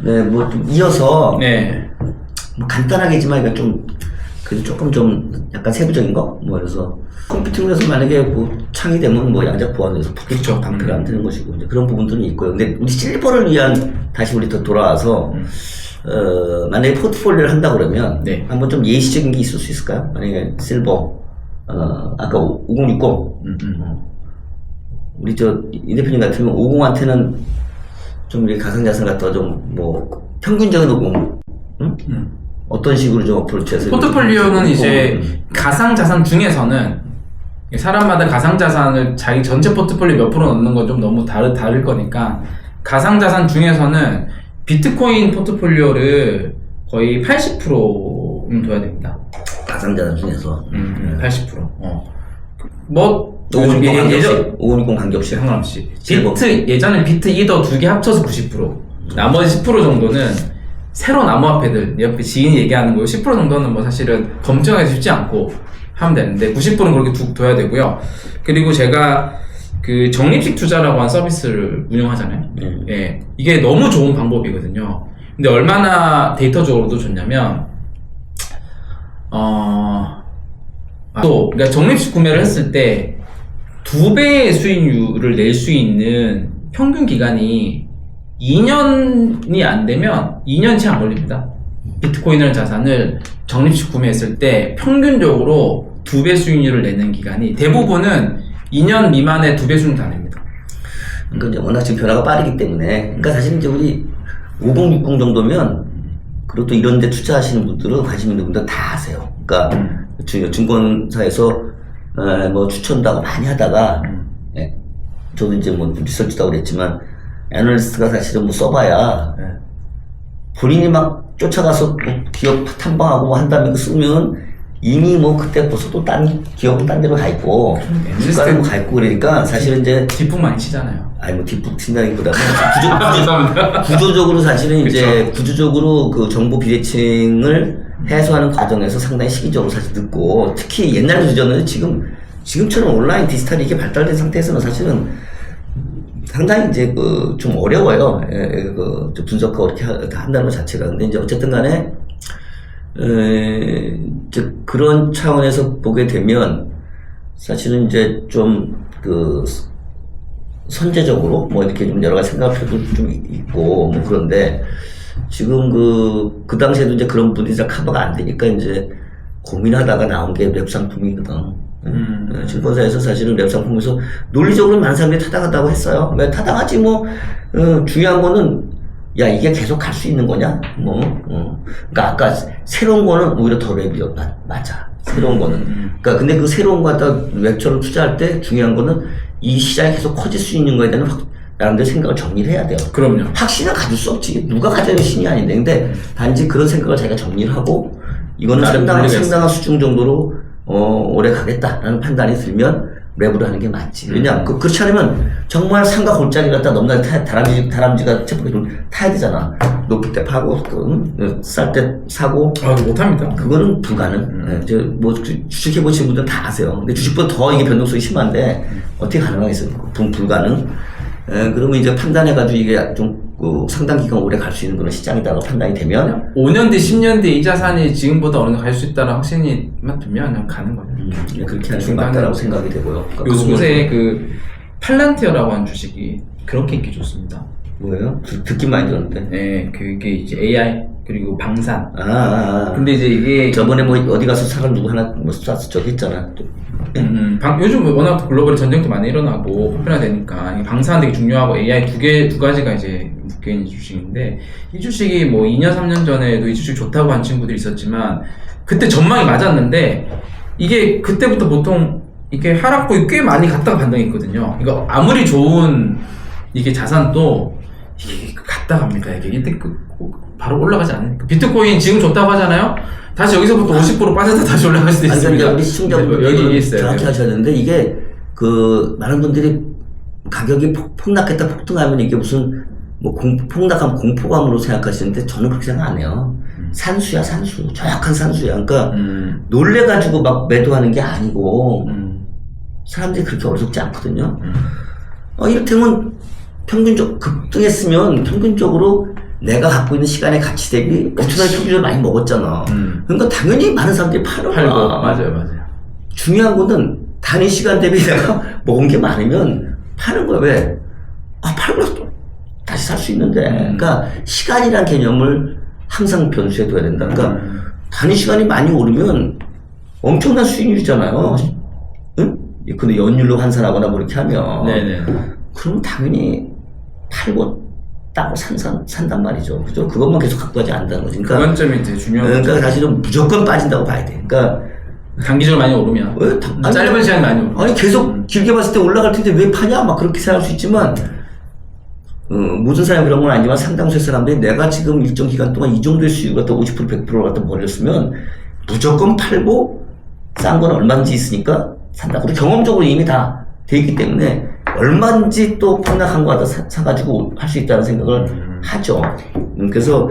네, 뭐 좀 이어서 네. 뭐 간단하게지만 이거 좀 그래도 조금 좀 약간 세부적인 거? 뭐 그래서 컴퓨팅에서 만약에 뭐 창이 되면 뭐 양자 보안에서 그렇죠. 방패가 안 되는 것이고 이제 그런 부분들은 있고요. 근데 우리 실버를 위한 다시 우리 더 돌아와서 만약에 포트폴리오를 한다 그러면 네. 한번 좀 예시적인 게 있을 수 있을까요? 만약에 실버 아까 5060 우리 이 대표님 같으면 50한테는 좀 우리 가상자산 갖다가 좀 뭐 평균적인 50 어떤 식으로 좀 어프로치해서 포트폴리오는 이제 가상자산 중에서는 사람마다 가상자산을 자기 전체 포트폴리오 몇 프로 넣는 건 좀 너무 다를 거니까 가상자산 중에서는 비트코인 포트폴리오를 거의 80%는 둬야 됩니다. 가상자산 중에서 80%. 뭐 5060 관계없이 상관없이 실버. 예전에 비트 이더 두 개 합쳐서 90%, 나머지 10% 정도는 새로운 암호화폐들 옆에 지인이 얘기하는 거 10% 정도는 뭐 사실은 검증하기 쉽지 않고 하면 되는데 90%는 그렇게 둬야 되고요. 그리고 제가 그 적립식 투자라고 하는 서비스를 운영하잖아요. 예, 이게 너무 좋은 방법이거든요. 근데 얼마나 데이터적으로도 좋냐면 그러니까 적립식 구매를 했을 때 2배의 수익률을 낼 수 있는 평균 기간이 2년이 안 되면 2년치 안 걸립니다. 비트코인이라는 자산을 적립식 구매했을 때 평균적으로 2배 수익률을 내는 기간이 대부분은 2년 미만의 2배 수익률 다 냅니다. 그러니까 이제 워낙 지금 변화가 빠르기 때문에 그러니까 사실 이제 우리 5060 정도면 그리고 또 이런 데 투자하시는 분들은 관심 있는 분들은 다 아세요. 그러니까 증권사에서 뭐 추천도 하고 많이 하다가 예, 저도 이제 뭐 리서치도 하고 그랬지만 애널리스트가 사실은 뭐 써봐야 본인이 막 쫓아가서 뭐 기업 탐방하고 뭐 한다면 쓰면 이미 뭐 그때 벌써 또 딴 기업은 딴 데로 가 있고 주가는 뭐 가 있고 그러니까 사실은 이제 뒷북 많이 치잖아요. 아니 뭐 뒷북 친다기보다는 구조적으로 사실은 이제 구조적으로 그 정보 비대칭을 해소하는 과정에서 상당히 시기적으로 사실 늦고 특히 옛날 구조는 지금처럼 온라인 디지털이 이렇게 발달된 상태에서는 사실은 상당히 이제 좀 어려워요. 좀 분석하고 이렇게 한다는 것 자체가. 근데 이제 어쨌든 간에 이제 그런 차원에서 보게 되면 사실은 이제 좀 선제적으로 뭐 이렇게 좀 여러 가지 생각할 필요도 좀 있고 뭐 그런데 지금 그 당시에도 이제 그런 분들이 잘 커버가 안 되니까 이제 고민하다가 나온 게 웹 상품이거든. 증권사에서 사실은 웹 상품에서 논리적으로 많은 사람들이 타당하다고 했어요. 왜 타당하지 뭐 중요한 거는 야 이게 계속 갈 수 있는 거냐 그러니까 아까 새로운 거는 오히려 더 웹이요. 맞아 새로운 거는 그러니까 근데 그 새로운 거 갖다 웹처럼 투자할 때 중요한 거는 이 시장이 계속 커질 수 있는 거에 대한 나름대로 생각을 정리를 해야 돼요. 그럼요. 확신은 가질 수 없지. 누가 가져야 신이 아닌데. 근데 단지 그런 생각을 자기가 정리를 하고 이거는 상당한 수준 정도로 오래 가겠다라는 판단이 들면 랩으로 하는 게 맞지. 왜냐면 그렇지 않으면 정말 산과 골짜기 갖다 넘나 다람쥐가 채폭이 좀 타야 되잖아. 높을 때 파고 쌀 때 사고. 못합니다. 그거는 불가능. 이제 뭐 주식 해보신 분들은 다 아세요. 근데 주식보다 더 이게 변동성이 심한데 어떻게 가능하겠어요? 불가능. 그러면 이제 판단해가지고 이게 좀 상당 기간 오래 갈 수 있는 그런 시장이다라고 판단이 되면 5년 뒤, 10년 뒤 이 자산이 지금보다 어느 정도 갈 수 있다는 확신이만 들면 그냥 가는 거죠. 그렇게 하는 게 맞다라고 생각이 되고요. 요새 그 팔란티어라고 하는 주식이 그렇게 인기 좋습니다. 뭐예요? 듣긴 많이 들었는데. 네, 그게 이제 AI 그리고 방산. 근데 이제 이게 저번에 뭐 어디 가서 사람 누구 하나 뭐 쐈어 저기 있잖아. 요즘 워낙 글로벌 전쟁도 많이 일어나고 보편화되니까 방산 되게 중요하고 AI 두 가지가 이제 묶여있는 주식인데 이 주식이 뭐 2년 3년 전에도 이 주식 좋다고 한 친구들이 있었지만 그때 전망이 맞았는데 이게 그때부터 보통 이렇게 하락폭이 꽤 많이 갔다가 반등했거든요. 그러니까 아무리 좋은 이게 자산도 이게 갔다 갑니다. 이게 바로 올라가지 않으니까. 비트코인 지금 좋다고 하잖아요. 다시 여기서부터 50% 빠졌다 다시 올라갈 수도 있습니다. 우리 시청자분들 여기 있어요. 정확히 하셔야 되는데 이게 많은 분들이 가격이 폭락했다 폭등하면 이게 무슨 뭐 폭락한 공포감으로 생각하시는데 저는 그렇게 생각 안 해요. 산수야 산수. 정확한 산수야. 그러니까 놀래가지고 막 매도하는 게 아니고 사람들이 그렇게 어리석지 않거든요. 이를테면 급등했으면 평균적으로 내가 갖고 있는 시간의 가치 대비 엄청나게 표기를 많이 먹었잖아. 그러니까 당연히 많은 사람들이 팔고. 맞아요. 중요한 거는 단위 시간 대비 내가 먹은 게 많으면 파는 거야. 왜? 팔고 또 다시 살 수 있는데. 그러니까 시간이란 개념을 항상 변수에 둬야 된다. 그러니까 단위 시간이 많이 오르면 엄청난 수익률이잖아요. 응? 근데 연율로 환산하거나 뭐 이렇게 하면. 네네. 그럼 당연히 팔고 따고 산단 말이죠. 그죠? 그것만 계속 갖고 가지 않는다는 거지. 그 관점이 되게 중요한 그러니까 거죠. 사실은 무조건 빠진다고 봐야 돼. 그러니까 단기적으로 많이 오르면 짧은 시간이 많이 오르면 아니 계속 길게 봤을 때 올라갈 텐데 왜 파냐? 막 그렇게 생각할 수 있지만 모든 사람이 그런 건 아니지만 상당수의 사람들이 내가 지금 일정 기간 동안 이 정도의 수익을 갖다 50% 100%를 갖다 벌렸으면 무조건 팔고 싼 건 얼마인지 있으니까 산다. 그리고 경험적으로 이미 다 돼 있기 때문에 얼마인지 또 폭락한 거 갖다 사가지고 할 수 있다는 생각을 하죠. 그래서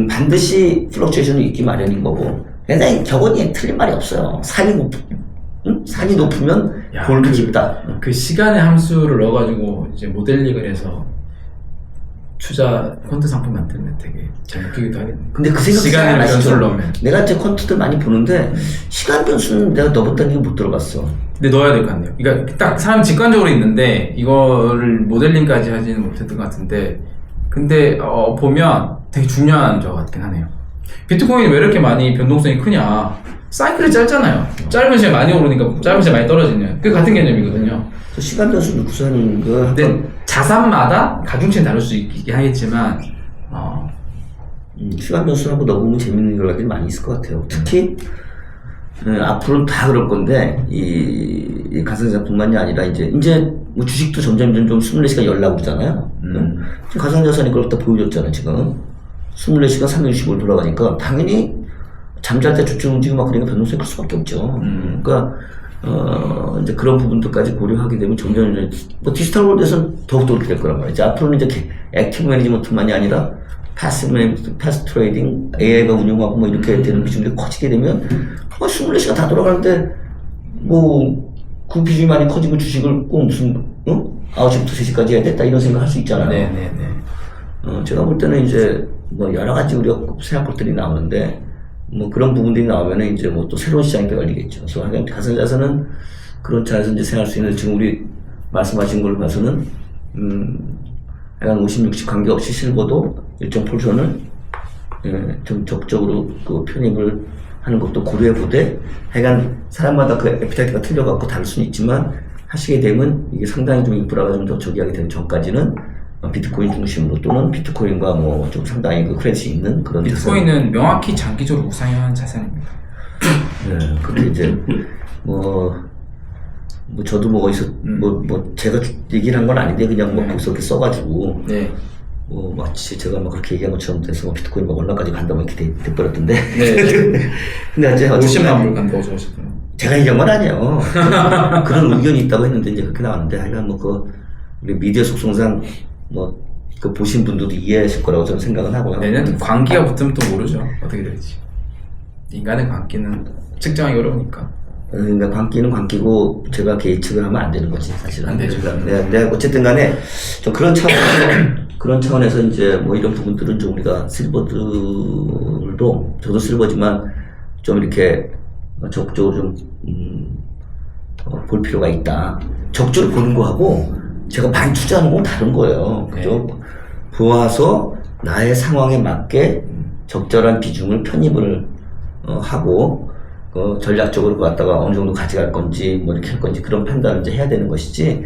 반드시 플럭추에이션이 있기 마련인 거고 굉장히 격언이 틀린 말이 없어요. 산이 높으면 골도 깊다. 그 시간의 함수를 넣어가지고 이제 모델링을 해서 투자 펀드 상품 만들면 되게 재밌기도 하겠네. 근데 그 생각 시간의 변수를 넣으면. 내가 이제 콘트들 많이 보는데 시간 변수는 내가 넣어봤다는 게 못 들어봤어. 근데 넣어야 될 것 같네요. 그러니까 딱 사람 직관적으로 있는데 이거를 모델링까지 하지는 못했던 것 같은데 근데 보면 되게 중요한 저 같긴 하네요. 비트코인이 왜 이렇게 많이 변동성이 크냐? 사이클이 짧잖아요. 짧은 시간 많이 오르니까 짧은 시간 많이 떨어지냐. 그 같은 개념이거든요. 시간 변수 넣고서 하는 거. 근데 자산마다 가중치는 다를 수 있긴 하겠지만, 시간 변수라고 넣어보면 재밌는 연락들이 많이 있을 것 같아요. 특히, 앞으로는 다 그럴 건데, 이 가상자산뿐만이 아니라 이제 뭐 주식도 점점 좀 24시간 연락을 그러잖아요. 지금 가상자산이 그걸 다 보여줬잖아요, 지금. 24시간 365일 돌아가니까 당연히 잠잘 때 주춤 움직이고 막 그러니까 변동성이 클 수밖에 없죠. 그러니까 이제 그런 부분들까지 고려하게 되면 점점 뭐 디지털 월드에서는 더욱더 그렇게 될 거란 말이죠. 앞으로는 이제 액티브 매니지먼트만이 아니라 패스 트레이딩, AI가 운용하고 뭐 이렇게 되는 비중이 커지게 되면 24시간 다 돌아가는데 뭐 그 비중이 많이 커지고 주식을 꼭 무슨 9시부터 3시까지 해야 됐다 이런 생각 할 수 있잖아요. 네네네. 제가 볼 때는 이제 뭐 여러 가지 우리가 생각 것들이 나오는데 뭐 그런 부분들이 나오면은 이제 뭐 또 새로운 시장이 또 열리겠죠. 그래서 하여간 가상자산은 그런 차에서 이제 생각할 수 있는 지금 우리 말씀하신 걸 봐서는 약간 50, 60 관계없이 실버도 일정 포션을 좀 적극적으로 그 편입을 하는 것도 고려해보되 하여간 사람마다 그 에피타이트가 틀려갖고 다를 수는 있지만 하시게 되면 이게 상당히 좀 인프라가 좀 더 저기하게 되는 전까지는 비트코인 중심으로 또는 비트코인과 뭐 좀 상당히 그 크레딧이 있는 그런 비트코인은 명확히 장기적으로 우상향한 자산입니다. 네, 그리고 이제 뭐 저도 뭐 어디서 뭐 제가 얘기를 한 건 아닌데 그냥 뭐 거기서 이렇게 써가지고 뭐 마치 제가 막 그렇게 얘기한 것처럼 돼서 비트코인 막 올라까지 간다 뭐 이렇게 돼버렸던데. 근데 이제 50만 불 간다고 하셨더라고요. 제가 얘기한 건 아니에요. 그런 의견이 있다고 했는데 이제 그렇게 나왔는데 하여간 뭐 그 우리 미디어 속성상 뭐 그 보신 분들도 이해하실 거라고 저는 생각은 하고요. 내년 광기가 붙으면 또 모르죠. 어떻게 될지. 인간의 광기는 측정하기 어려우니까. 그러니까 광기는 광기고 제가 예측을 하면 안 되는 거지 사실은. 안 되죠. 내가 어쨌든 간에 좀 그런 차원에서 이제 뭐 이런 부분들은 좀 우리가 실버들도 저도 실버지만 좀 이렇게 적극적으로 좀 볼 필요가 있다. 적극적으로 보는 거하고 제가 많이 투자하는 건 다른 거예요. 그죠? 보아서 나의 상황에 맞게 적절한 비중을 편입을 하고 전략적으로 갖다가 어느 정도 가져갈 건지 뭐 이렇게 할 건지 그런 판단을 이제 해야 되는 것이지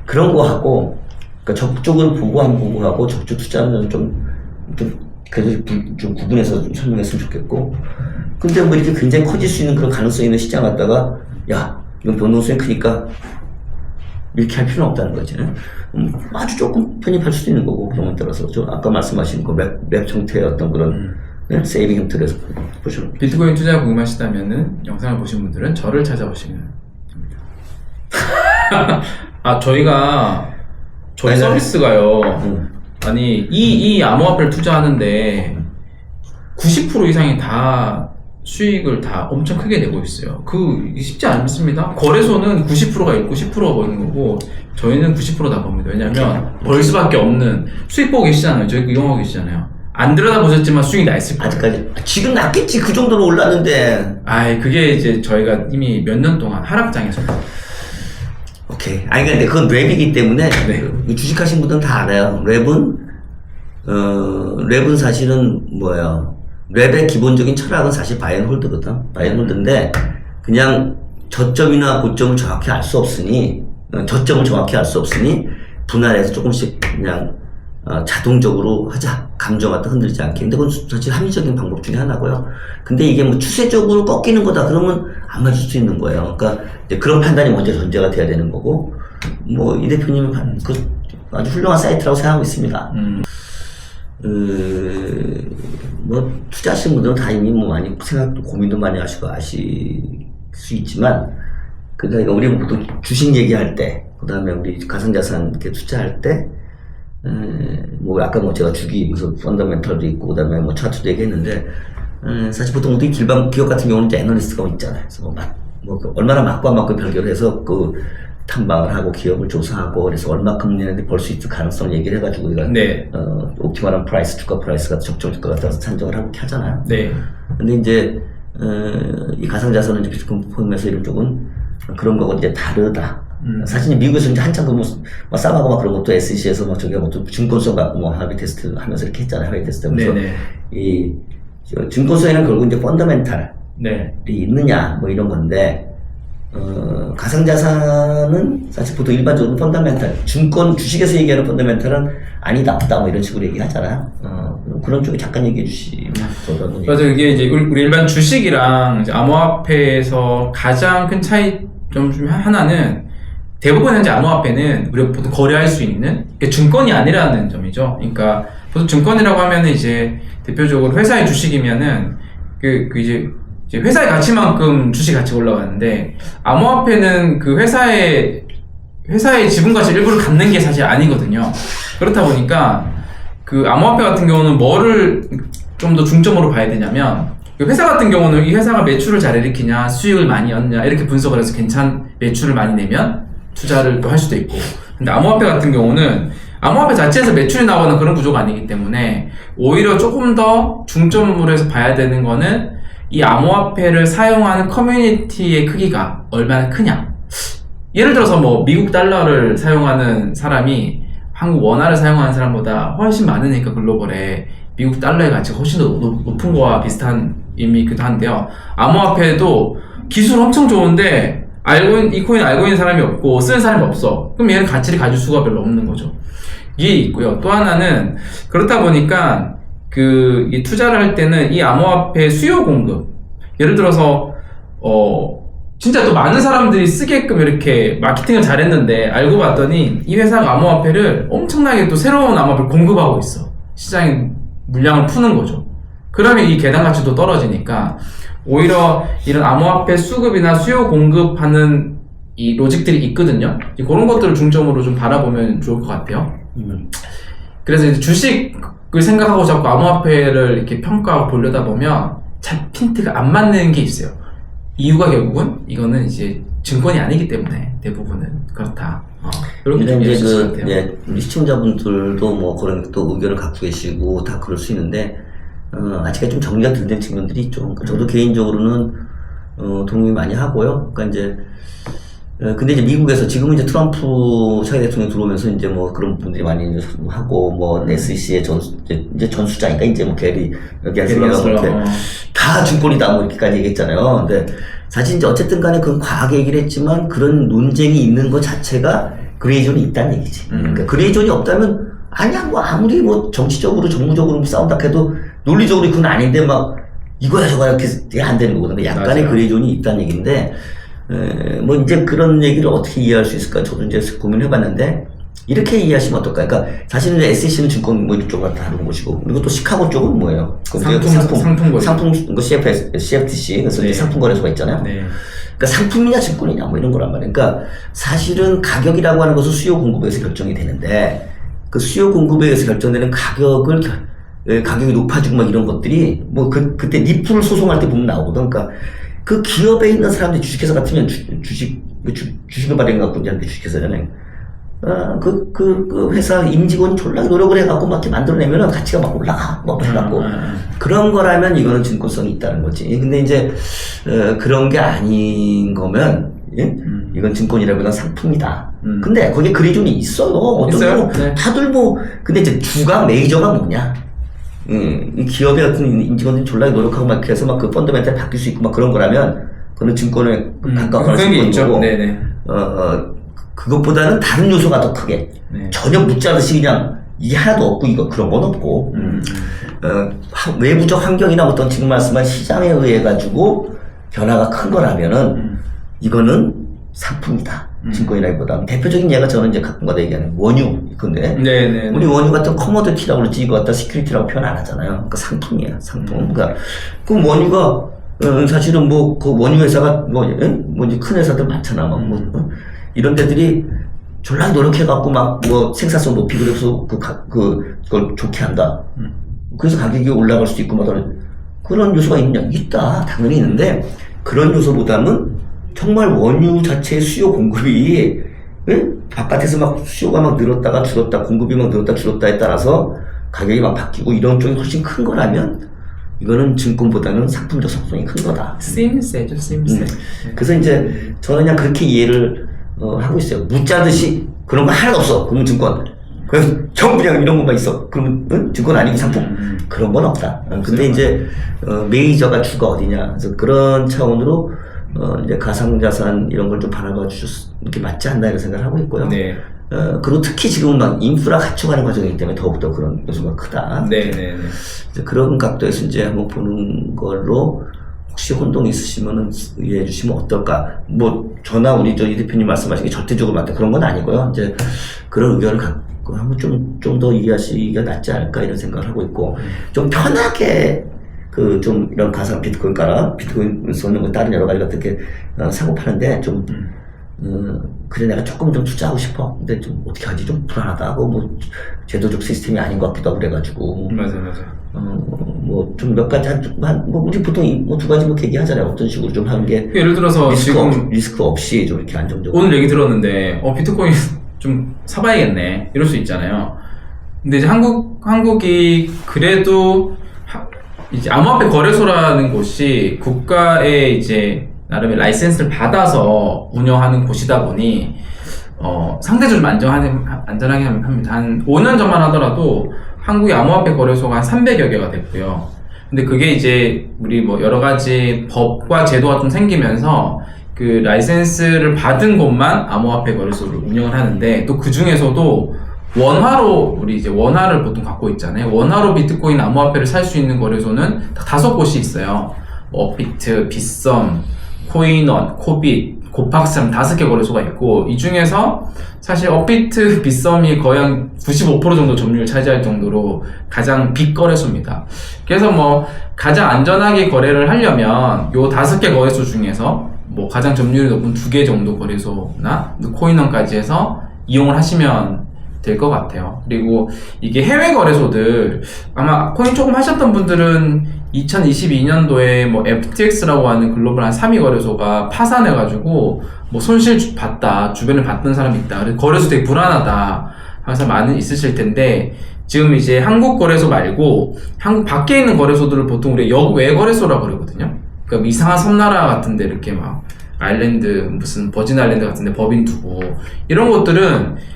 그런 거 하고 그러니까 적극적으로 보고 안 보고 하고 적극 투자는 좀 그래도 좀 구분해서 좀 설명했으면 좋겠고 근데 뭐 이렇게 굉장히 커질 수 있는 그런 가능성이 있는 시장 갖다가 야 이건 변동성이 크니까 이렇게 할 필요는 없다는 거지. 아주 조금 편입할 수도 있는 거고 경우에 따라서 저 아까 말씀하신 그 랩 형태의 어떤 그런 세이빙 형태에서 보시면 비트코인 투자 궁금하시다면은 영상을 보신 분들은 저를 찾아오시면 됩니다. 저희 서비스가요. 아니 이 암호화폐를 투자하는데 90% 이상이 다 수익을 다 엄청 크게 내고 있어요. 쉽지 않습니다. 거래소는 90%가 있고 10%가 버는 거고, 저희는 90%다 법니다. 왜냐면, 벌 수밖에 없는, 수익 보고 계시잖아요. 저희 이용하고 계시잖아요. 안 들여다보셨지만 수익이 나 있을 거예요. 아직까지. 지금 났겠지. 그 정도로 올랐는데. 그게 이제 저희가 이미 몇 년 동안 하락장에서. 오케이. 아니, 근데 그건 랩이기 때문에. 네. 주식하신 분들은 다 알아요. 랩은 사실은 뭐예요? 랩의 기본적인 철학은 사실 바이앤홀드거든. 바이앤홀드인데, 그냥 저점이나 고점을 정확히 알 수 없으니, 분할해서 조금씩 그냥, 자동적으로 하자. 감정 갖다 흔들지 않게. 근데 그건 사실 합리적인 방법 중에 하나고요. 근데 이게 뭐 추세적으로 꺾이는 거다. 그러면 안 맞을 수 있는 거예요. 그러니까 이제 그런 판단이 먼저 전제가 돼야 되는 거고, 뭐, 이 대표님은 아주 훌륭한 사이트라고 생각하고 있습니다. 뭐, 투자하시는 분들은 다 이미 뭐 많이 고민도 많이 하시고 아실 수 있지만, 그러니까 우리 보통 주식 얘기할 때, 그 다음에 우리 가상자산 이렇게 투자할 때, 뭐, 아까 뭐 제가 주기, 무슨 펀더멘털도 있고, 그 다음에 뭐 차트도 얘기했는데, 사실 보통 우리 기업 같은 경우는 이제 애널리스트가 있잖아요. 그래서 얼마나 맞고 안 맞고 별개해서 탐방을 하고 기업을 조사하고 그래서 얼마큼 내는데 벌 수 있을 가능성을 얘기를 해가지고 우리가 네. 옵티멀한 프라이스, 주가 프라이스가 적정할 것 같아서 산정을 하고 이렇게 하잖아요. 네. 근데 이제 이 가상자산은 이제 비트코인 포함해서 이런 쪽은 그런 거고 이제 다르다. 사실 미국에서 이제 한참 싸움하고 막 그런 것도 SEC에서 막 저기 또 증권성 갖고 뭐 합의 테스트 하면서 이렇게 했잖아요. 합의 테스트 하면서 이 증권성에는 결국 이제 펀더멘탈이 있느냐 뭐 이런 건데. 가상자산은 사실 보통 일반적으로 펀더멘탈, 주식에서 얘기하는 펀더멘탈은 아니다, 없다, 뭐 이런 식으로 얘기하잖아요. 그런 쪽에 잠깐 얘기해 주시면 저도 맞아요. 이게 이제 우리 일반 주식이랑 이제 암호화폐에서 가장 큰 차이점 중 하나는 대부분 현재 암호화폐는 우리가 보통 거래할 수 있는 증권이 아니라는 점이죠. 그러니까 보통 증권이라고 하면은 이제 대표적으로 회사의 주식이면은 이제 회사의 가치만큼 주식 가치가 올라가는데 암호화폐는 그 회사의 지분 가치 일부를 갖는 게 사실 아니거든요. 그렇다 보니까 그 암호화폐 같은 경우는 뭐를 좀 더 중점으로 봐야 되냐면 그 회사 같은 경우는 이 회사가 매출을 잘 일으키냐 수익을 많이 얻냐 이렇게 분석을 해서 매출을 많이 내면 투자를 또 할 수도 있고, 근데 암호화폐 같은 경우는 암호화폐 자체에서 매출이 나오는 그런 구조가 아니기 때문에 오히려 조금 더 중점으로 해서 봐야 되는 거는 이 암호화폐를 사용하는 커뮤니티의 크기가 얼마나 크냐. 예를 들어서 뭐 미국 달러를 사용하는 사람이 한국 원화를 사용하는 사람보다 훨씬 많으니까 글로벌에 미국 달러의 가치가 훨씬 더 높은 거와 비슷한 의미이기도 한데요. 암호화폐도 기술 엄청 좋은데 이 코인 알고 있는 사람이 없고 쓰는 사람이 없어. 그럼 얘는 가치를 가질 수가 별로 없는 거죠. 이게 있고요. 또 하나는 그렇다 보니까 이 투자를 할 때는 이 암호화폐 수요 공급, 예를 들어서 진짜 또 많은 사람들이 쓰게끔 이렇게 마케팅을 잘했는데 알고 봤더니 이 회사가 암호화폐를 엄청나게 또 새로운 암호화폐를 공급하고 있어. 시장에 물량을 푸는 거죠. 그러면 이 계단 가치도 떨어지니까 오히려 이런 암호화폐 수급이나 수요 공급하는 이 로직들이 있거든요. 그런 것들을 중점으로 좀 바라보면 좋을 것 같아요. 그래서 이제 주식을 생각하고 자꾸 암호화폐를 이렇게 평가하고 보려다 보면 잘 핀트가 안 맞는 게 있어요. 이유가 결국은 이거는 이제 증권이 아니기 때문에 대부분은 그렇다. 이렇게 좀 이해해 주실 것 같아요. 우리 시청자분들도 뭐 그런 또 의견을 갖고 계시고 다 그럴 수 있는데 아직까지 좀 정리가 덜 된 측면들이 있죠. 그러니까 저도 개인적으로는 동의 많이 하고요. 그러니까 이제 근데 이제 미국에서 지금은 이제 트럼프 차기 대통령 들어오면서 이제 뭐 그런 분들이 많이 하고 뭐 SEC의 이제 전수장이니까 이제 뭐 여기 할 생각은 다 증권이다 뭐 이렇게까지 얘기했잖아요. 근데 사실 이제 어쨌든 간에 그건 과하게 얘기를 했지만 그런 논쟁이 있는 것 자체가 그레이존이 있다는 얘기지. 그러니까 그레이존이 없다면 아니야 뭐 아무리 뭐 정치적으로 정무적으로 싸운다 해도 논리적으로 그건 아닌데 막 이거야 저거야 이렇게 안 되는 거거든요. 약간의 그레이존이 있다는 얘기인데 뭐 이제 그런 얘기를 어떻게 이해할 수 있을까 저도 이제 고민해봤는데 이렇게 이해하시면 어떨까요? 그러니까 사실은 SEC는 증권 뭐 이쪽은 다른 곳이고 그리고 또 시카고 쪽은 뭐예요? 상품 CFTC 그래서 이제 상품 거래소가 있잖아요. 그러니까 상품이냐 증권이냐 뭐 이런 거란 말이에요. 그러니까 사실은 가격이라고 하는 것은 수요 공급에서 결정이 되는데 그 수요 공급에 의해서 결정되는 가격을 가격이 높아지고 막 이런 것들이 뭐 그때 리플을 소송할 때 보면 나오거든. 그러니까 그 기업에 있는 사람들이 주식회사 같으면 주식을 발행해갖고 이제한테 주식회사잖아요. 그 회사 임직원이 졸라 노력을 해갖고 막 이렇게 만들어내면은 가치가 막 올라가, 막 올라가고. 그런 거라면 이거는 증권성이 있다는 거지. 근데 이제, 그런 게 아닌 거면, 예? 이건 증권이라기보다 상품이다. 근데 거기에 그래준이 있어요. 어떤 있어요? 뭐, 네. 다들 뭐, 근데 이제 주가 메이저가 뭐냐? 이 기업의 같은 임직원들이 졸라 노력하고 막 해서 막 그 펀더멘탈이 바뀔 수 있고 막 그런 거라면, 그거는 증권에 가까워갈 수 그런 게 있는 있죠. 거고. 네네. 그것보다는 다른 요소가 더 크게. 네. 전혀 묻자듯이 그냥 이게 하나도 없고 이거 그런 건 없고. 외부적 환경이나 어떤 지금 말씀한 시장에 의해 가지고 변화가 큰 거라면은 이거는 상품이다. 증권이라기보다 대표적인 예가 저는 이제 가끔가다 얘기하는 원유 건데 네네. 우리 원유 같은 커머디티라고 그러지 이거 갖다 시큐리티라고 표현 안 하잖아요. 그러니까 상품이야, 상품. 그러니까 그 원유가 사실은 뭐 그 원유 회사가 뭐 이제 큰 회사들 많잖아. 막 뭐 이런 데들이 졸라 노력해갖고 막 뭐 생산성 높이고 그래서 그걸 좋게 한다. 그래서 가격이 올라갈 수도 있고 막 그런 요소가 있냐? 있다. 당연히 있는데 그런 요소보다는 정말 원유 자체의 수요 공급이 바깥에서 막 수요가 막 늘었다가 줄었다, 공급이 막 늘었다 줄었다에 따라서 가격이 막 바뀌고 이런 쪽이 훨씬 큰 거라면 이거는 증권보다는 상품적 속성이 큰 거다. 쓰임새죠, 쓰임새. 그래서 이제 저는 그냥 그렇게 이해를 하고 있어요. 묻자듯이 그런 거 하나도 없어. 그러면 증권. 그래서 전부 그냥 이런 것만 있어. 그러면 증권 아니고 상품. 그런 건 없다. 근데 이제 메이저가 주가 어디냐. 그래서 그런 차원으로 이제 가상자산 이런 걸 좀 바라봐 주셨는 게 맞지 않나 이런 생각을 하고 있고요. 네. 그리고 특히 지금은 막 인프라 갖춰가는 과정이기 때문에 더욱더 그런 요소가 크다. 네네네. 이제 그런 각도에서 이제 한번 보는 걸로 혹시 혼동이 있으시면은 이해해 주시면 어떨까. 뭐 저나 우리 이 대표님 말씀하신 게 절대적으로 맞다 그런 건 아니고요. 이제 그런 의견을 갖고 한번 좀 더 이해하시기가 낫지 않을까 이런 생각을 하고 있고 좀 편하게 좀 이런 가상 비트코인가나 비트코인 쏘는 거 다른 여러 가지 어떻게 사고 파는데 좀 그래 내가 조금 좀 투자하고 싶어. 근데 좀 어떻게 하지 좀 불안하다 하고 뭐 제도적 시스템이 아닌 것 같기도 하고 그래가지고 맞아요. 뭐 좀 몇 가지 뭐 우리 보통 뭐 두 가지 뭐 얘기하잖아요. 어떤 식으로 좀 하는 게 예를 들어서 리스크 없이 좀 이렇게 안정적으로 오늘 얘기 들었는데 비트코인 좀 사봐야겠네 이럴 수 있잖아요. 근데 이제 한국이 그래도 이제 암호화폐 거래소라는 곳이 국가의 이제 나름의 라이센스를 받아서 운영하는 곳이다 보니 상대적으로 안전하게 합니다. 한 5년 전만 하더라도 한국의 암호화폐 거래소가 한 300여 개가 됐고요. 근데 그게 이제 우리 뭐 여러 가지 법과 제도가 좀 생기면서 그 라이센스를 받은 곳만 암호화폐 거래소를 운영을 하는데 또 그 중에서도 원화로 우리 이제 원화를 보통 갖고 있잖아요. 원화로 비트코인 암호화폐를 살 수 있는 거래소는 딱 5곳이 있어요. 업비트, 빗썸, 코인원, 코빗, 고팍스랑 5개 거래소가 있고 이 중에서 사실 업비트, 빗썸이 거의 한 95% 정도 점유율을 차지할 정도로 가장 빅 거래소입니다. 그래서 뭐 가장 안전하게 거래를 하려면 요 5개 거래소 중에서 뭐 가장 점유율이 높은 2개 정도 거래소나 코인원까지 해서 이용을 하시면 될 것 같아요. 그리고 이게 해외 거래소들 아마 코인 조금 하셨던 분들은 2022년도에 뭐 FTX라고 하는 글로벌 한 3위 거래소가 파산해가지고 뭐 손실 봤다, 주변에 봤던 사람이 있다, 거래소 되게 불안하다 항상 많이 있으실 텐데 지금 이제 한국 거래소 말고 한국 밖에 있는 거래소들을 보통 우리 역외 거래소라고 그러거든요. 그러니까 이상한 섬나라 같은데 이렇게 막 아일랜드 무슨 버진 아일랜드 같은데 법인 두고 이런 것들은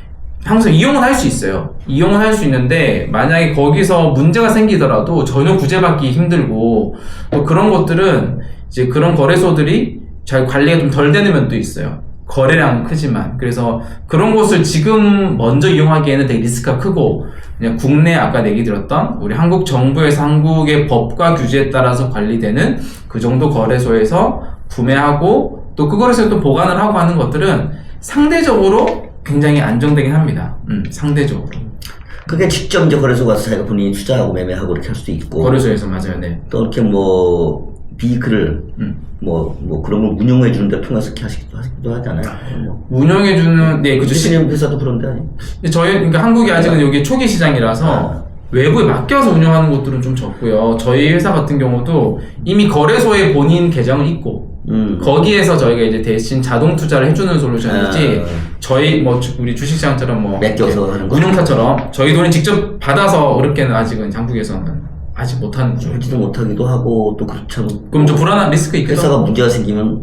항상 이용은 할 수 있어요. 이용은 할 수 있는데 만약에 거기서 문제가 생기더라도 전혀 구제받기 힘들고 또 그런 것들은 이제 그런 거래소들이 잘 관리가 좀 덜 되는 면도 있어요. 거래량은 크지만 그래서 그런 곳을 지금 먼저 이용하기에는 되게 리스크가 크고 그냥 국내 아까 얘기 들었던 우리 한국 정부에서 한국의 법과 규제에 따라서 관리되는 그 정도 거래소에서 구매하고 또 그 거래소에 또 보관을 하고 하는 것들은 상대적으로 굉장히 안정되긴 합니다. 상대적으로. 그게 직접 이제 거래소 가서 자기가 본인이 투자하고 매매하고 이렇게 할 수도 있고 거래소에서 맞아요, 네. 또 이렇게 뭐 비클을 뭐 그런 걸 운영해 주는 데 통해서 이렇게 하시기도 하잖아요. 뭐. 운영해 주는 네, 그죠. 대표님 회사도 그런데 아니? 저희 그러니까 한국이 아직은 여기 초기 시장이라서 외부에 맡겨서 운영하는 곳들은 좀 적고요. 저희 회사 같은 경우도 이미 거래소에 본인 계정은 있고 거기에서 저희가 이제 대신 자동 투자를 해주는 솔루션이지 저희 뭐 우리 주식시장처럼 뭐 맡겨서 하는 거 운용사처럼 저희 돈을 직접 받아서 그렇게는 아직은 장국에서는 아직 못하는 구조. 하지도 못하기도 하고 또 그렇죠. 그럼 좀 불안한 리스크 있겠죠. 회사가 문제가 생기면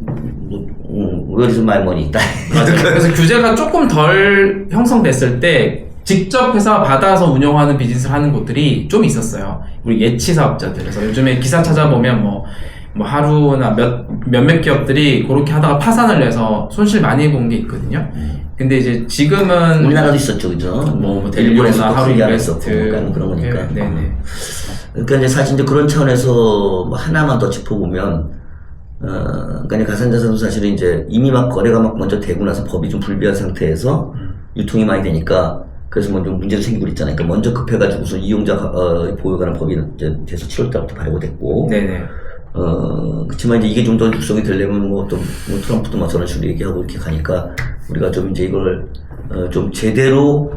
where is my money 있다. 맞아요. 그래서 규제가 조금 덜 형성됐을 때 직접 회사 받아서 운영하는 비즈니스를 하는 곳들이 좀 있었어요. 우리 예치 사업자들. 그래서 요즘에 기사 찾아보면 뭐 하루나 몇몇 기업들이 그렇게 하다가 파산을 내서 손실 많이 본 게 있거든요. 근데 이제 지금은 우리나라도 있었죠, 그죠? 뭐 일본에서도 델리오나 크게 안 하루이베스트 했었고, 뭐 그런 거니까. 네네. 그러니까 이제 사실 이제 그런 차원에서 뭐 하나만 더 짚어보면, 그러니까 이제 가상자산도 사실은 이제 이미 막 거래가 막 먼저 되고 나서 법이 좀 불비한 상태에서 유통이 많이 되니까 그래서 뭐 좀 문제도 생기고 있잖아요. 그러니까 먼저 급해가지고서 이용자 보호에 관한 법이 이제 돼서 7월달부터 발효가 됐고, 네네. 그렇지만 이제 이게 좀 더 육성이 되려면 뭐 또 트럼프도 막 저런 식으로 얘기하고 이렇게 가니까 우리가 좀 이제 이걸 좀 제대로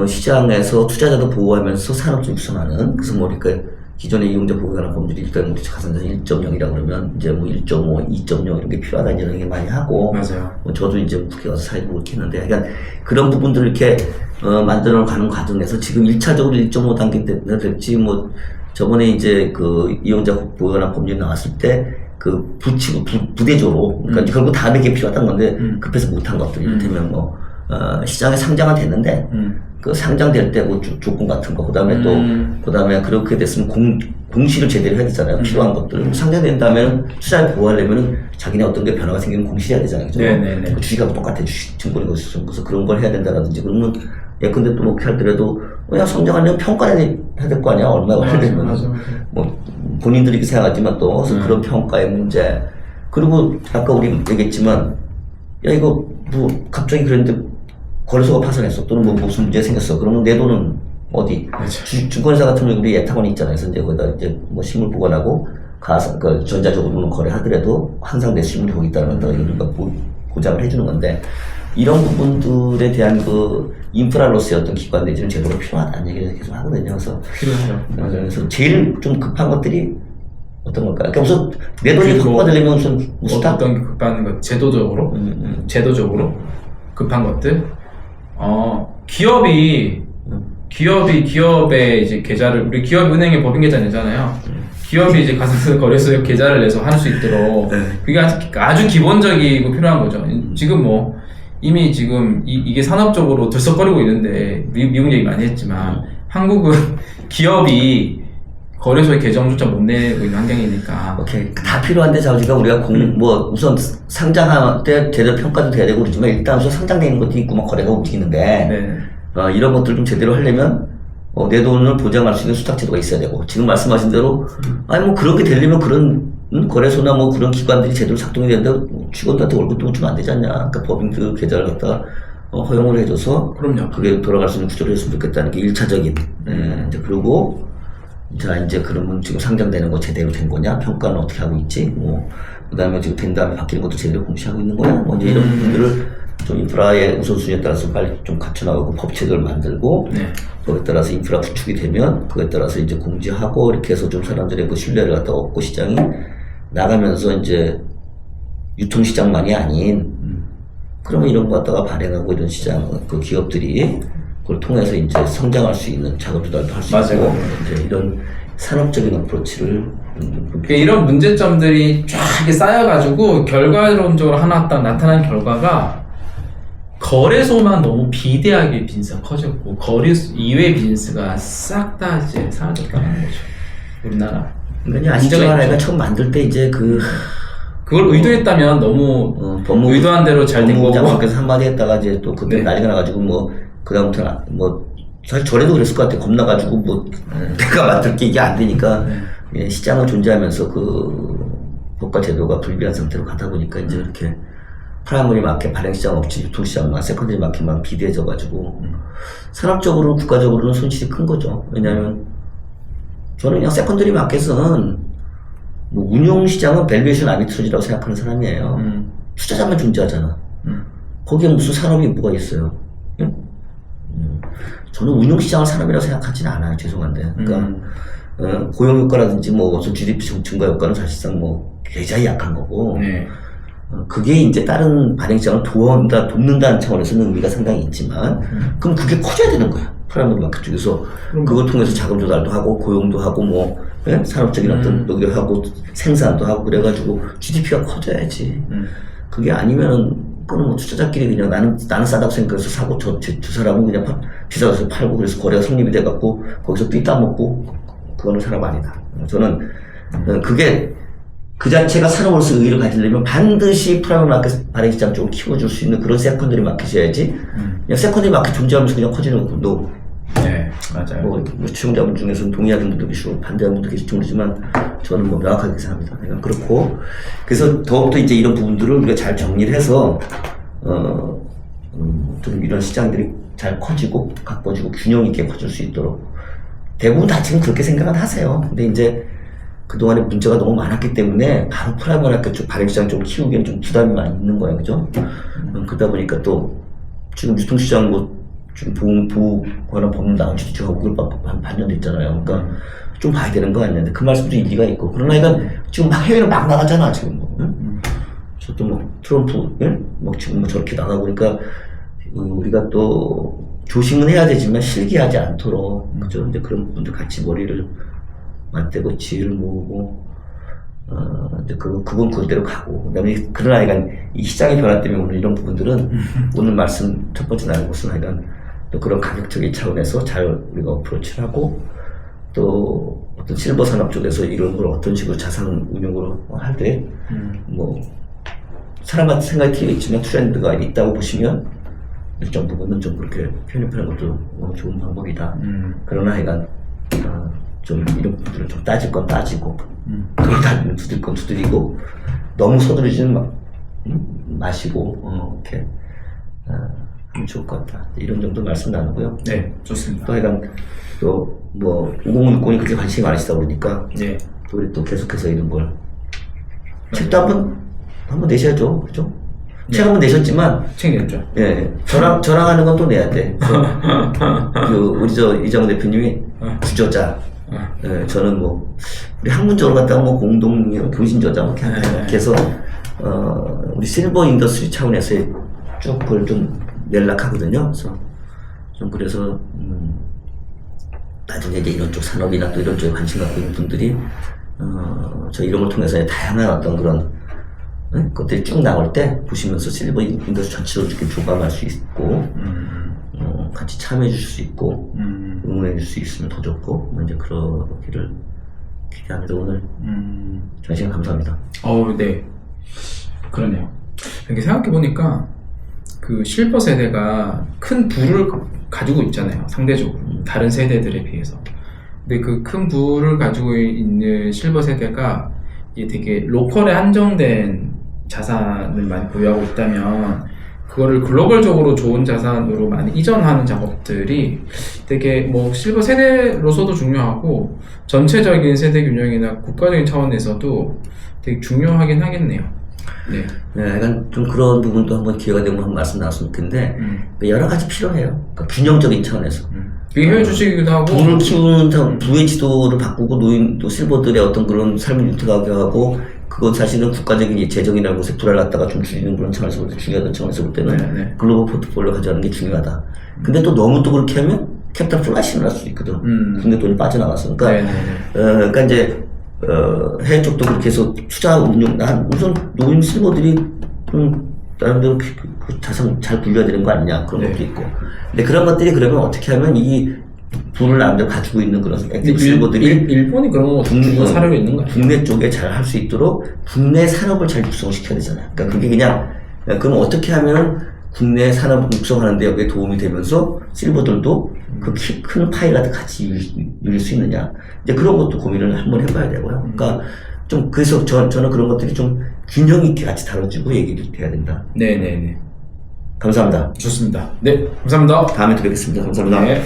시장에서 투자자도 보호하면서 산업도 육성하는 그래서 뭐 그러니까 기존의 이용자 보호에 관한 법률이 일단 우리 가산자산 1.0이라고 그러면 이제 뭐 1.5, 2.0 이런 게 필요하다 이런 얘기 많이 하고 맞아요. 뭐 저도 이제 국회 가서 사회도 그렇게 했는데 그러니까 그런 부분들을 이렇게 만들어 가는 과정에서 지금 1차적으로 1.5 단계 될지 뭐 저번에 이제 그 이용자 보호에 관한 법률이 나왔을 때 그 부대조로 그러니까 결국 다음에 게 필요했던 건데 급해서 못한 것들 이를테면 뭐 시장에 상장은 됐는데 그 상장될 때 뭐 조건 같은 거 그다음에 또 그다음에 그렇게 됐으면 공시를 제대로 해야 되잖아요. 필요한 것들 상장된 다음에는 투자를 보호하려면은 자기네 어떤 게 변화가 생기면 공시해야 되잖아요. 그죠? 네네네. 그 주식하고 똑같아 주식 증권인 것이 그래서 그런 걸 해야 된다라든지 그러면 예컨대 또 뭐 그렇게 하더라도 야 성장하려면 평가를 해야 될 거 아니야 얼마나 하려면 뭐 본인들이 이렇게 생각하지만 또 그래서 그런 평가의 문제 그리고 아까 우리 얘기했지만 야 이거 뭐 갑자기 그랬는데 거래소가 파산했어 또는 뭐 무슨 문제 생겼어 그러면 내 돈은 어디 증권사 같은 경우 우리 예탁원이 있잖아요. 그래서 이제 거기다 이제 뭐 실물 보관하고 그 전자적으로는 거래하더라도 항상 내 실물이 거기 있다는 걸 우리가 보장을 해주는 건데 이런 부분들에 대한 그 인프라로서의 어떤 기관 내지는 제도가 필요하다는 얘기를 계속 하거든요. 그래서 필요하죠. 맞아요. 그래서 제일 좀 급한 것들이 어떤 걸까요? 그러니까 우선 내 돈이 확보되려면 우선 어떤 게 급한 것 제도적으로 제도적으로 급한 것들 기업의 이제 계좌를 우리 기업은행에 법인계좌 내잖아요. 기업이 이제 가서 거래소에 계좌를 내서 할 수 있도록 그게 아주 기본적이고 필요한 거죠. 지금 뭐 이미 지금 이게 산업적으로 들썩거리고 있는데 미국 얘기 많이 했지만 한국은 기업이 거래소에 계정조차 못 내고 있는 환경이니까. 오케이. 다 필요한데 자우지가 우리가 뭐 우선 상장할 때 제대로 평가도 돼야 되고 그러지만 일단 우선 상장되는 것도 있고 막 거래가 움직이는데 네. 이런 것들 좀 제대로 하려면 내 돈을 보장할 수 있는 수탁제도가 있어야 되고 지금 말씀하신 대로 아니 뭐 그렇게 되려면 그런 거래소나 뭐 그런 기관들이 제대로 작동이 되는데 직원들한테 월급도 주면 안 되지 않냐. 그러니까 법인 계좌를 갖다가 허용을 해줘서 그럼요. 그게 돌아갈 수 있는 구조를 했으면 좋겠다는 게 1차적인 이제 그리고 자 이제 그러면 지금 상장되는 거 제대로 된 거냐 평가는 어떻게 하고 있지 뭐 그다음에 지금 된 다음에 바뀌는 것도 제대로 공시하고 있는 거야 뭐 이제 이런 부분들을 좀 인프라의 우선순위에 따라서 빨리 좀 갖춰나가고 법칙을 만들고 그거에 따라서 인프라 구축이 되면 그거에 따라서 이제 공지하고 이렇게 해서 좀 사람들의 그 신뢰를 갖다 얻고 시장이 나가면서 이제 유통시장만이 아닌 그러면 이런 거 갖다가 발행하고 이런 시장 그 기업들이 그걸 통해서 이제 성장할 수 있는 작업 조달도 할 수 있고 이제 이런 산업적인 어프로치를 이런 문제점들이 쫙 이렇게 쌓여가지고 결과론적으로 하나 딱 나타난 결과가 거래소만 너무 비대하게 비즈니스가 커졌고 거래소 이외의 비즈니스가 싹 다 이제 사라졌다는 거죠. 우리나라. 그러니까 아시잖아요. 처음 만들 때 이제 그걸 의도했다면 너무 의도한 대로 잘 된 거고. 법무장관께서 한마디 했다가 이제 또 그때 난리가 나가지고 뭐 그다음부터는 뭐 사실 전에도 그랬을 것 같아. 겁나가지고 뭐 내가 만들 게 이게 안 되니까 예, 시장은 존재하면서 그 법과 제도가 불비한 상태로 가다 보니까 이제 이렇게 프라이머리 마켓, 발행시장 없이 유통시장만 세컨더리 마켓만 비대해져가지고 산업적으로 국가적으로는 손실이 큰 거죠. 왜냐하면 저는 그냥 세컨더리 마켓은 뭐 운용시장은 밸류에이션 아비트러지라고 생각하는 사람이에요. 투자자만 존재하잖아. 거기에 무슨 산업이 뭐가 있어요? 응? 저는 운용시장을 산업이라고 생각하지는 않아요. 죄송한데. 그러니까 고용 효과라든지 뭐 GDP 증가 효과는 사실상 뭐 굉장히 약한 거고. 네. 그게 이제 다른 발행시장을 돕는다는 차원에서는 의미가 상당히 있지만, 그럼 그게 커져야 되는 거야. 프라이머리 마켓 쪽에서. 그걸 통해서 자금 조달도 하고, 고용도 하고, 뭐, 예? 산업적인 어떤 노력을 하고, 생산도 하고, 그래가지고 GDP가 커져야지. 그게 아니면은, 그거는 뭐 투자자끼리 그냥 나는 싸다고 생각해서 사고, 저 사람은 그냥 비싸서 팔고, 그래서 거래가 성립이 돼갖고, 거기서 삐 따먹고, 그거는 산업 아니다. 저는, 그게, 그 자체가 산업으로서 의의를 가지려면 반드시 프라이머리 마켓 발행시장 쪽을 키워줄 수 있는 그런 세컨더리 마켓이어야지. 그냥 세컨더리 마켓 존재하면서 그냥 커지는 것도. 네, 맞아요. 뭐, 시청자분 중에서는 동의하는 분도 계시고 반대하는 분도 계실지 모르지만 저는 뭐 명확하게 생각합니다. 그냥 그렇고. 그래서 더욱더 이제 이런 부분들을 우리가 잘 정리를 해서, 좀 이런 시장들이 잘 커지고, 가꿔지고, 균형 있게 커질 수 있도록. 대부분 다 지금 그렇게 생각은 하세요. 근데 이제, 그동안에 문제가 너무 많았기 때문에 바로 프라이머리 마켓 쪽 발행시장 좀 키우기에는 좀 부담이 많이 있는 거예요. 그죠? 그러다 보니까 또 지금 유통시장 뭐 지금 보호관한 법률 나온 지도 지금 한 반년 됐잖아요. 그러니까 좀 봐야 되는 거 아니냐. 그 말씀도 일리가 있고. 그러나 이건 지금 막 해외로 막 나가잖아. 지금 뭐. 응? 저도 뭐 트럼프, 응? 뭐 지금 뭐 저렇게 나가고 그러니까 우리가 또 조심은 해야 되지만 실기하지 않도록. 그죠? 이제 그런 분들 같이 머리를 맞대고 지혜를 모으고, 이제 그건 그대로 가고. 그 다음에, 그러나 하여간, 이 시장의 변화 때문에 오늘 이런 부분들은, 오늘 말씀 첫 번째 나눈 것은 하여간, 또 그런 가격적인 차원에서 잘 우리가 어프로치를 하고, 또 어떤 실버 산업 쪽에서 이런 걸 어떤 식으로 자산 운용으로 할 때, 뭐, 사람마다 생각이 틀리겠지만 트렌드가 있다고 보시면, 일정 부분은 좀 그렇게 편입하는 것도 너무 좋은 방법이다. 그러나 하여간, 좀 이런 부분들을 좀 따질 건 따지고 두들 건 두드리고 너무 서두르지는 마시고 이렇게 하면 좋을 것 같다. 이런 정도 말씀 나누고요. 네, 좋습니다. 또 하여간 또 뭐 5060이 그렇게 관심이 많으시다 보니까 네. 또 우리 또 계속해서 이런 걸 책도 한번 내셔야죠, 그죠? 네. 책 한번 내셨지만 책 냈죠. 예, 저랑 하는 건 또 내야 돼. 우리 이정훈 대표님이 주저자. 예, 저는 뭐, 우리 학문적으로 갖다가 뭐 공동 교신저자 뭐 이렇게 해서, 우리 실버 인더스트리 차원에서 쭉 그걸 좀 연락하거든요. 그래서, 좀 그래서, 나중에 이제 이런 쪽 산업이나 또 이런 쪽에 관심 갖고 있는 분들이, 저 이런 걸 통해서 다양한 어떤 그런, 것들이 쭉 나올 때 보시면서 실버 인더스트리 전체로 이렇게 조감할 수 있고, 같이 참여해 줄 수 있고, 응원해 줄 수 있으면 더 좋고, 뭐 이제 그러기를 기대합니다. 오늘 전시간 감사합니다. 네. 그러네요. 이렇게 생각해보니까, 그 실버 세대가 큰 부를 가지고 있잖아요. 상대적으로. 다른 세대들에 비해서. 근데 그 큰 부를 가지고 있는 실버 세대가 이게 되게 로컬에 한정된 자산을 많이 보유하고 있다면, 그거를 글로벌적으로 좋은 자산으로 많이 이전하는 작업들이 되게 뭐 실버 세대로서도 중요하고 전체적인 세대 균형이나 국가적인 차원에서도 되게 중요하긴 하겠네요. 네. 네, 약간 좀 그런 부분도 한번 기회가 되면 한번 말씀 나눴으면 좋겠는데, 여러 가지 필요해요. 그러니까 균형적인 차원에서. 그게 해외 주식이기도 하고. 부를 키우는 부의 지도를 바꾸고 또 실버들의 어떤 그런 삶을 윤택하게 하고, 그건 사실은 국가적인 재정이라는 곳에 불안을 갖다가 좀 줄이는 그런 차원에서 볼 때, 중요하다는 차원에서 볼 때는 글로벌 포트폴리오 가져가는 게 중요하다. 근데 또 너무 또 그렇게 하면 캐피탈 플라시를 할 수도 있거든. 국내 돈이 빠져나가서. 그러니까, 그러니까 이제, 해외 쪽도 그렇게 해서 투자 운용, 우선 노인 실버들이 나름대로 그 자산 잘 굴려야 되는 거 아니냐. 그런 것도 있고. 근데 그런 것들이 그러면 어떻게 하면 이 돈을 나름대로 가지고 있는 그런 액티브 실버들이 일본이 그런 거 중요 사례가 있는 거야. 국내 쪽에 잘 할 수 있도록 국내 산업을 잘 육성시켜야 되잖아요. 그러니까 그게 그럼 어떻게 하면 국내 산업 육성하는 데 여기에 도움이 되면서 실버들도 그 큰 파일을 같이 누릴 수 있느냐. 이제 그런 것도 고민을 한번 해봐야 되고요. 그러니까 좀 그래서 저는 그런 것들이 좀 균형 있게 같이 다뤄지고 얘기를 해야 된다. 네네네. 감사합니다. 좋습니다. 네, 감사합니다. 다음에 또 뵙겠습니다. 감사합니다. 네.